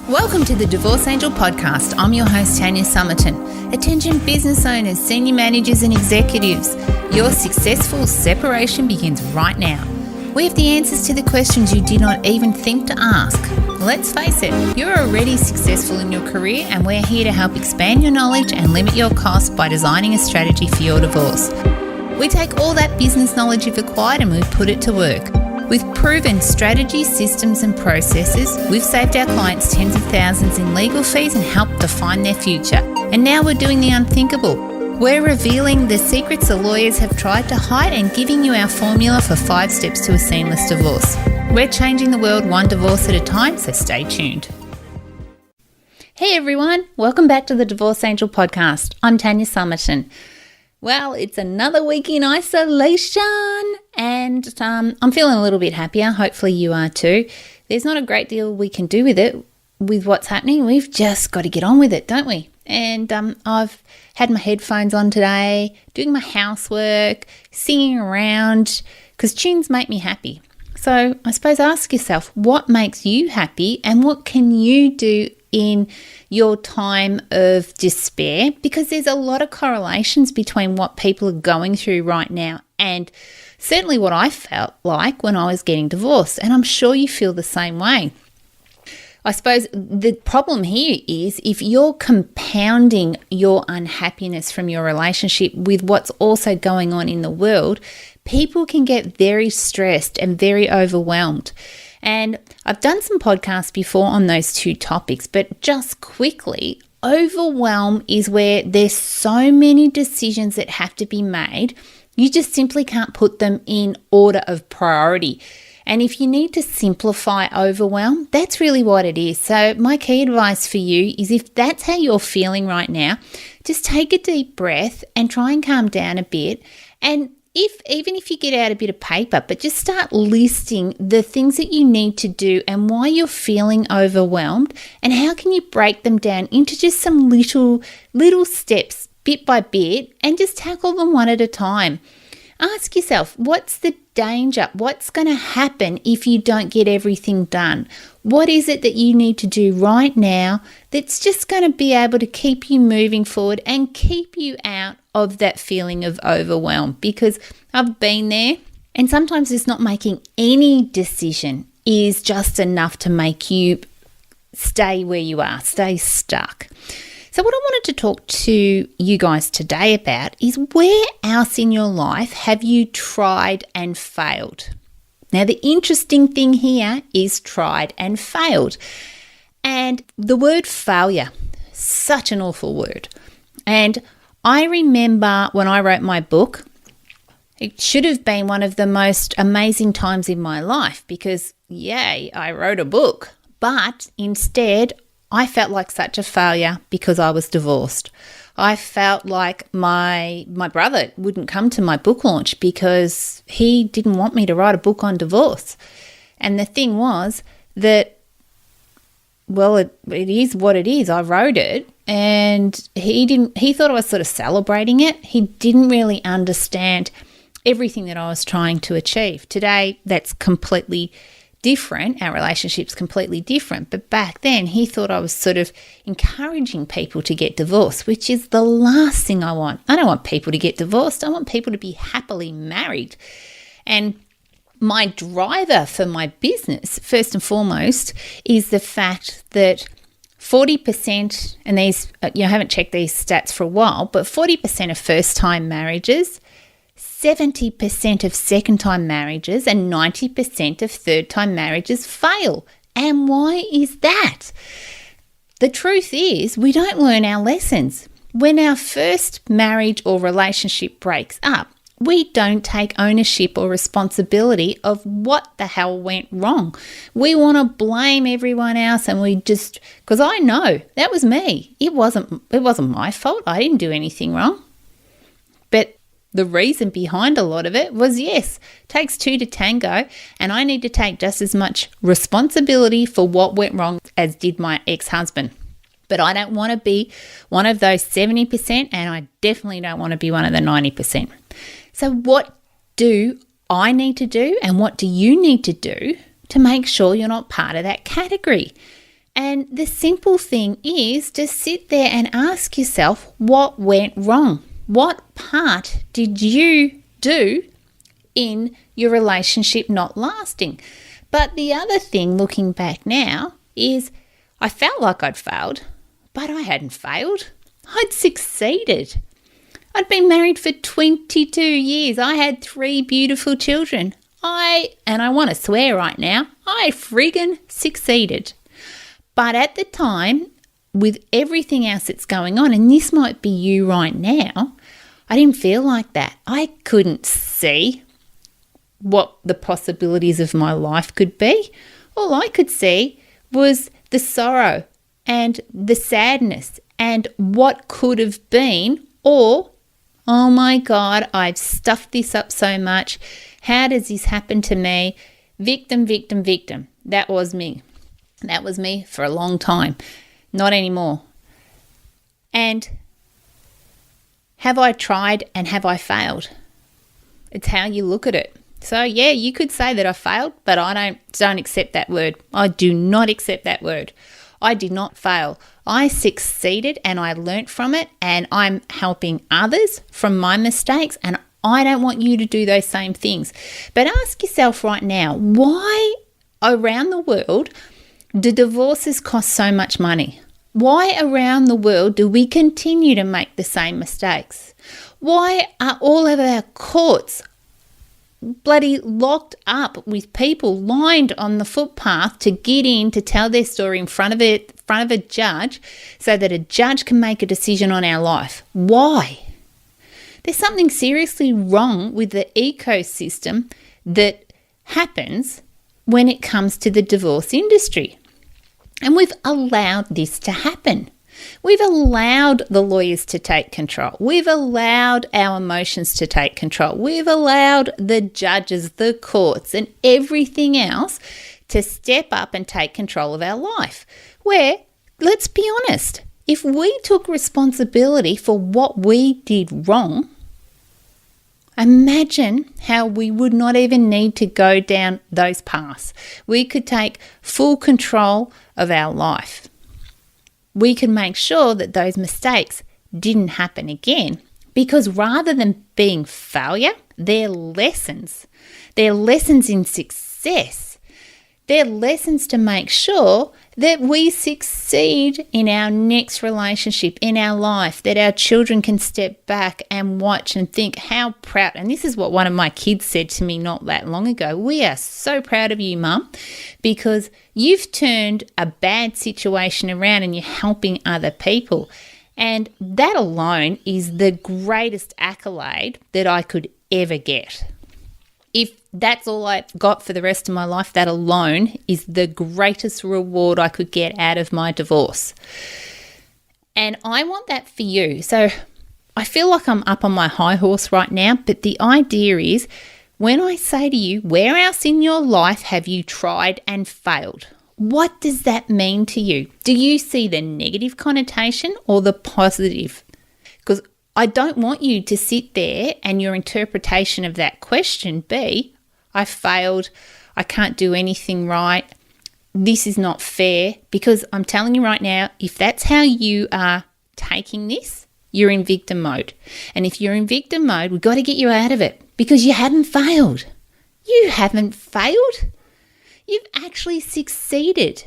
Welcome to the Divorce Angel podcast. I'm your host, Tanya Summerton. Attention business owners, senior managers and executives. Your successful separation begins right now. We have the answers to the questions you did not even think to ask. Let's face it, you're already successful in your career and we're here to help expand your knowledge and limit your costs by designing a strategy for your divorce. We take all that business knowledge you've acquired and we put it to work. With proven strategies, systems and processes, we've saved our clients tens of thousands in legal fees and helped define their future. And now we're doing the unthinkable. We're revealing the secrets the lawyers have tried to hide and giving you our formula for 5 steps to a seamless divorce. We're changing the world one divorce at a time, so stay tuned. Hey everyone, welcome back to the Divorce Angel podcast. I'm Tanya Summerton. Well, it's another week in isolation and I'm feeling a little bit happier. Hopefully you are too. There's not a great deal we can do with it, with what's happening. We've just got to get on with it, don't we? And I've had my headphones on today, doing my housework, singing around, because tunes make me happy. So I suppose ask yourself, what makes you happy and what can you do in your time of despair? Because there's a lot of correlations between what people are going through right now and certainly what I felt like when I was getting divorced. And I'm sure you feel the same way. I suppose the problem here is if you're compounding your unhappiness from your relationship with what's also going on in the world, people can get very stressed and very overwhelmed. And I've done some podcasts before on those two topics, but just quickly, overwhelm is where there's so many decisions that have to be made, you just simply can't put them in order of priority. And if you need to simplify overwhelm, that's really what it is. So my key advice for you is if that's how you're feeling right now, just take a deep breath and try and calm down a bit. And even if you get out a bit of paper, but just start listing the things that you need to do and why you're feeling overwhelmed and how can you break them down into just some little steps bit by bit and just tackle them one at a time. Ask yourself, what's the danger? What's going to happen if you don't get everything done? What is it that you need to do right now that's just going to be able to keep you moving forward and keep you out of that feeling of overwhelm? Because I've been there, and sometimes it's not making any decision is just enough to make you stay where you are, stay stuck. So what I wanted to talk to you guys today about is where else in your life have you tried and failed? Now, the interesting thing here is tried and failed. And the word failure, such an awful word. And I remember when I wrote my book, it should have been one of the most amazing times in my life because, yay, I wrote a book. But instead, I felt like such a failure because I was divorced. I felt like my brother wouldn't come to my book launch because he didn't want me to write a book on divorce. And the thing was that, well, it is what it is. I wrote it and he thought I was sort of celebrating it. He didn't really understand everything that I was trying to achieve. Today, that's completely different. Our relationship's completely different. But back then, he thought I was sort of encouraging people to get divorced, which is the last thing I want. I don't want people to get divorced. I want people to be happily married. And my driver for my business, first and foremost, is the fact that 40%, and these, I haven't checked these stats for a while, but 40% of first-time marriages, 70% of second-time marriages and 90% of third-time marriages fail. And why is that? The truth is we don't learn our lessons. When our first marriage or relationship breaks up, we don't take ownership or responsibility of what the hell went wrong. We want to blame everyone else and we just, because I know that was me. It wasn't my fault. I didn't do anything wrong. But the reason behind a lot of it was, yes, it takes two to tango, and I need to take just as much responsibility for what went wrong as did my ex-husband. But I don't want to be one of those 70%, and I definitely don't want to be one of the 90%. So what do I need to do, and what do you need to do to make sure you're not part of that category? And the simple thing is to sit there and ask yourself what went wrong. What part did you do in your relationship not lasting? But the other thing, looking back now, is I felt like I'd failed, but I hadn't failed. I'd succeeded. I'd been married for 22 years. I had 3 beautiful children. And I want to swear right now, I friggin' succeeded. But at the time, with everything else that's going on, and this might be you right now, I didn't feel like that. I couldn't see what the possibilities of my life could be. All I could see was the sorrow and the sadness and what could have been, or, oh my God, I've stuffed this up so much. How does this happen to me? Victim, victim, victim. That was me. That was me for a long time. Not anymore. And have I tried and have I failed? It's how you look at it. So yeah, you could say that I failed, but I don't accept that word. I do not accept that word. I did not fail. I succeeded and I learnt from it, and I'm helping others from my mistakes, and I don't want you to do those same things. But ask yourself right now, why around the world do divorces cost so much money? Why around the world do we continue to make the same mistakes? Why are all of our courts bloody locked up with people lined on the footpath to get in to tell their story in front of a judge so that a judge can make a decision on our life? Why? There's something seriously wrong with the ecosystem that happens when it comes to the divorce industry. And we've allowed this to happen. We've allowed the lawyers to take control. We've allowed our emotions to take control. We've allowed the judges, the courts, and everything else to step up and take control of our life. Where, let's be honest, if we took responsibility for what we did wrong, imagine how we would not even need to go down those paths. We could take full control of our life. We can make sure that those mistakes didn't happen again, because rather than being failure, they're lessons. They're lessons in success. They're lessons to make sure that we succeed in our next relationship, in our life, that our children can step back and watch and think how proud. And this is what one of my kids said to me not that long ago. We are so proud of you, Mum, because you've turned a bad situation around and you're helping other people. And that alone is the greatest accolade that I could ever get. If that's all I got for the rest of my life, that alone is the greatest reward I could get out of my divorce. And I want that for you. So I feel like I'm up on my high horse right now, but the idea is, when I say to you, where else in your life have you tried and failed? What does that mean to you? Do you see the negative connotation or the positive? Because I don't want you to sit there and your interpretation of that question be, I failed, I can't do anything right, this is not fair. Because I'm telling you right now, if that's how you are taking this, you're in victim mode. And if you're in victim mode, we've got to get you out of it, because you haven't failed. You haven't failed. You've actually succeeded.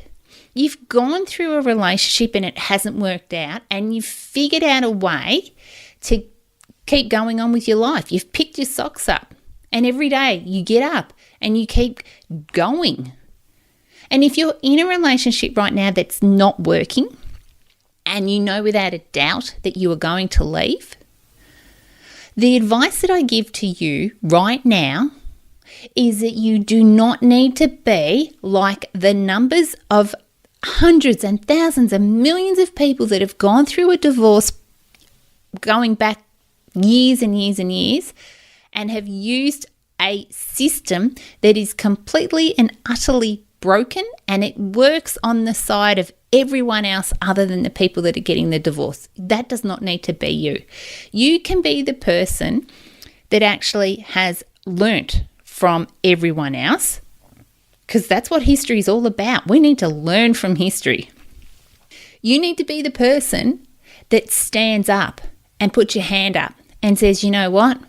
You've gone through a relationship and it hasn't worked out, and you've figured out a way to keep going on with your life. You've picked your socks up, and every day you get up and you keep going. And if you're in a relationship right now that's not working, and you know without a doubt that you are going to leave, the advice that I give to you right now is that you do not need to be like the numbers of hundreds and thousands and millions of people that have gone through a divorce going back years and years and years, and have used a system that is completely and utterly broken, and it works on the side of everyone else other than the people that are getting the divorce. That does not need to be you. You can be the person that actually has learnt from everyone else, because that's what history is all about. We need to learn from history. You need to be the person that stands up and puts your hand up and says, you know what?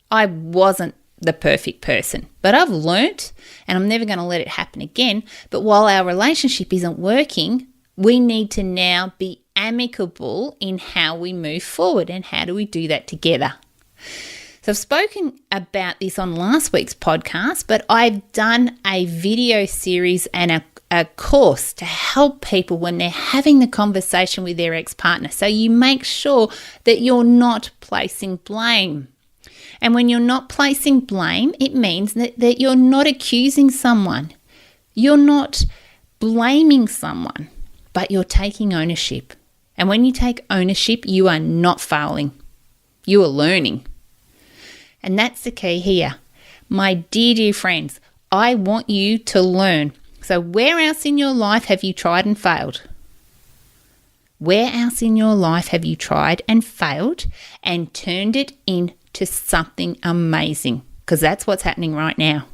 I wasn't the perfect person, but I've learnt and I'm never going to let it happen again. But while our relationship isn't working, we need to now be amicable in how we move forward. And how do we do that together? So I've spoken about this on last week's podcast, but I've done a video series and a course to help people when they're having the conversation with their ex-partner. So you make sure that you're not placing blame. And when you're not placing blame, it means that you're not accusing someone. You're not blaming someone, but you're taking ownership. And when you take ownership, you are not failing. You are learning. And that's the key here. My dear friends, I want you to learn. So where else in your life have you tried and failed? Where else in your life have you tried and failed and turned it into something amazing? Because that's what's happening right now.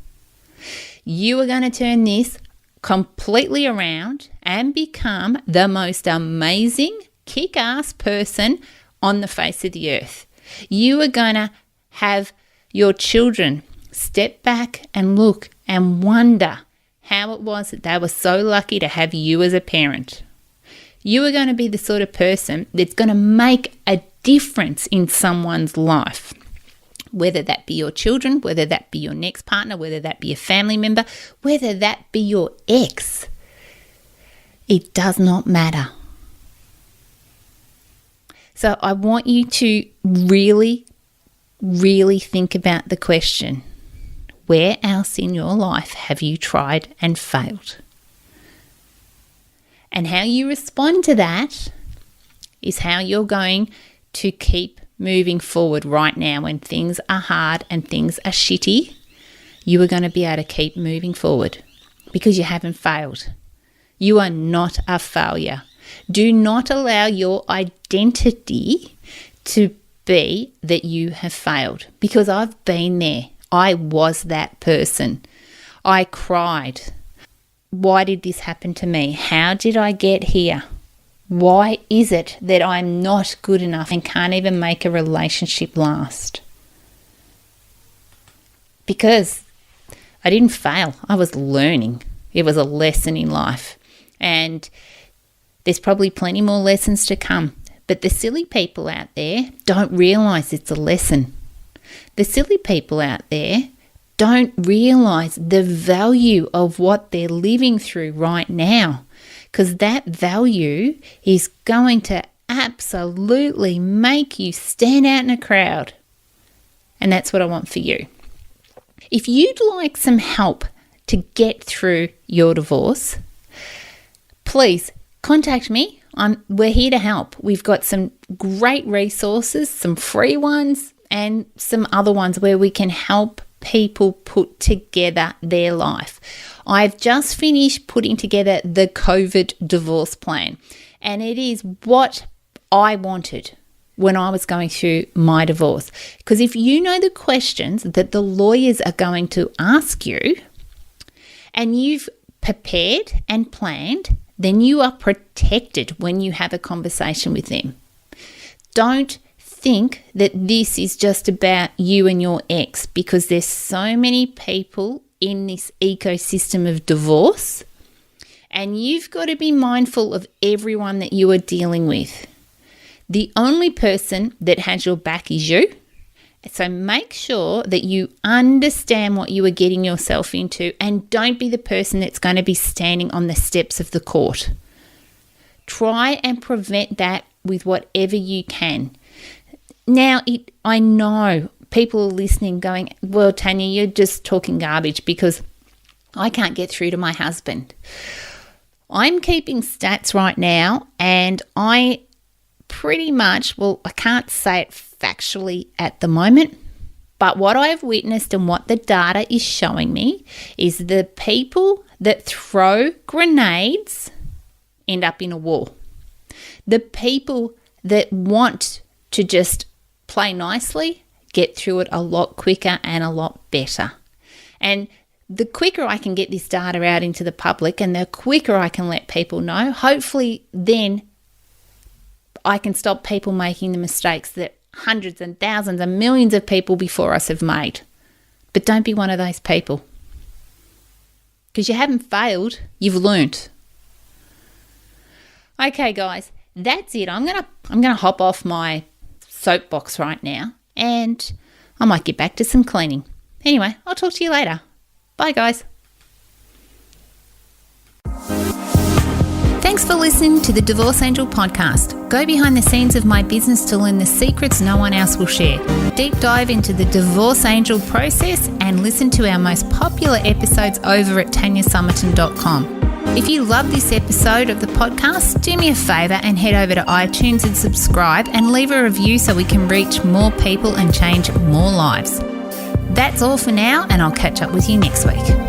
You are going to turn this completely around and become the most amazing, kick-ass person on the face of the earth. You are going to have your children step back and look and wonder how it was that they were so lucky to have you as a parent. You are going to be the sort of person that's going to make a difference in someone's life, whether that be your children, whether that be your next partner, whether that be a family member, whether that be your ex. It does not matter. So I want you to really think about the question, where else in your life have you tried and failed? And how you respond to that is how you're going to keep moving forward right now. When things are hard and things are shitty, you are going to be able to keep moving forward because you haven't failed. You are not a failure. Do not allow your identity to be that you have failed, because I've been there. I was that person. I cried. Why did this happen to me? How did I get here? Why is it that I'm not good enough and can't even make a relationship last? Because I didn't fail. I was learning. It was a lesson in life. And there's probably plenty more lessons to come. But the silly people out there don't realise it's a lesson. The silly people out there don't realise the value of what they're living through right now, because that value is going to absolutely make you stand out in a crowd. And that's what I want for you. If you'd like some help to get through your divorce, please contact me. We're here to help. We've got some great resources, some free ones and some other ones where we can help people put together their life. I've just finished putting together the Covert divorce plan, and it is what I wanted when I was going through my divorce. Because if you know the questions that the lawyers are going to ask you and you've prepared and planned, then you are protected when you have a conversation with them. Don't think that this is just about you and your ex, because there's so many people in this ecosystem of divorce, and you've got to be mindful of everyone that you are dealing with. The only person that has your back is you. So make sure that you understand what you are getting yourself into, and don't be the person that's going to be standing on the steps of the court. Try and prevent that with whatever you can. Now, I know people are listening going, well, Tanya, you're just talking garbage because I can't get through to my husband. I'm keeping stats right now, and I pretty much, well, I can't say it factually at the moment, but what I've witnessed and what the data is showing me is the people that throw grenades end up in a war. The people that want to just play nicely get through it a lot quicker and a lot better. And the quicker I can get this data out into the public and the quicker I can let people know, hopefully then I can stop people making the mistakes that hundreds and thousands and millions of people before us have made. But don't be one of those people. Because you haven't failed, you've learnt. Okay, guys, that's it. I'm gonna hop off my soapbox right now, and I might get back to some cleaning. Anyway, I'll talk to you later. Bye, guys. Thanks for listening to the Divorce Angel podcast. Go behind the scenes of my business to learn the secrets no one else will share. Deep dive into the Divorce Angel process and listen to our most popular episodes over at tanyasummerton.com. If you love this episode of the podcast, do me a favour and head over to iTunes and subscribe and leave a review so we can reach more people and change more lives. That's all for now, and I'll catch up with you next week.